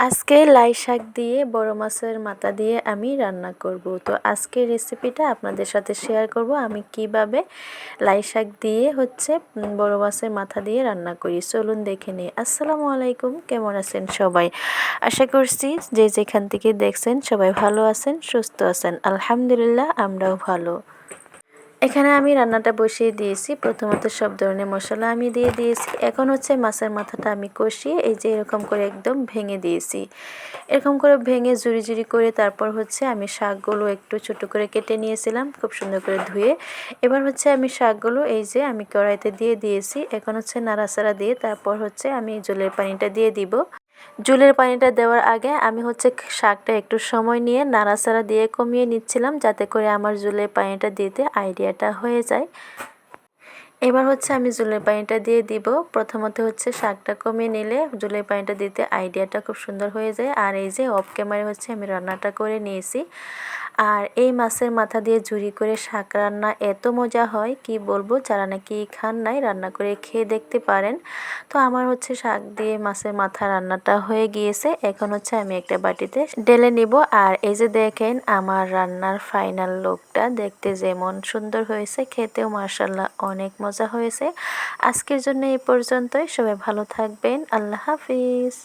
আজকে লাই শাক দিয়ে বড় মাছের মাথা দিয়ে আমি রান্না করব। তো আজকের রেসিপিটা আপনাদের সাথে শেয়ার করব আমি কিভাবে লাই শাক দিয়ে বড় মাছের মাথা দিয়ে রান্না করি। চলুন দেখে নিই। আসসালামু আলাইকুম, কেমন আছেন সবাই? আশা করছি যে যেখান থেকে দেখছেন সবাই ভালো আছেন, সুস্থ আছেন। আলহামদুলিল্লাহ, আমরাও ভালো। এখানে আমি রান্নাটা বসিয়ে দিয়েছি। প্রথমত সব ধরনের মশলা আমি দিয়ে দিয়েছি। এখন মাছের মাথাটা আমি কষিয়ে এই যে এরকম করে একদম ভেঙে দিয়েছি। এরকম করে ভেঙে জুড়ি করে তারপর আমি শাকগুলো একটু ছোটো করে কেটে নিয়েছিলাম, খুব সুন্দর করে ধুয়ে। এবার আমি শাকগুলো এই যে আমি কড়াইতে দিয়ে দিয়েছি। এখন নাড়াচাড়া দিয়ে তারপর আমি জলের পানিটা দিয়ে দিব। জলের পানিটা দেওয়ার আগে আমি শাকটা একটু সময় নিয়ে নাড়াচাড়া দিয়ে কমিয়ে নিচ্ছিলাম, যাতে করে আমার জলের পানিটা দিতে আইডিয়াটা হয়ে যায়। এবার আমি জলের পানিটা দিয়ে দিব। প্রথমত শাকটা কমিয়ে নিলে জলের পানিটা দিতে আইডিয়াটা খুব সুন্দর হয়ে যায়। আর এই যে অফ ক্যামেরায় আমি রান্নাটা করে নিয়েছি। আর এই মাছের মাথা দিয়ে ঝুরি করে শাক রান্না এত মজা হয় কি বলবো, যারা নাকি খান নাই রান্না করে খেয়ে দেখতে পারেন। তো আমার শাক দিয়ে মাছের মাথা রান্নাটা হয়ে গিয়েছে। এখন আমি একটা বাটিতে ঢেলে নিব। আর এই যে দেখেন আমার রান্নার ফাইনাল লুকটা দেখতে যেমন সুন্দর হয়েছে, খেতেও মাশাআল্লাহ অনেক মজা হয়েছে। আজকের জন্য এই পর্যন্তই। সবাই ভালো থাকবেন। আল্লাহ হাফিজ।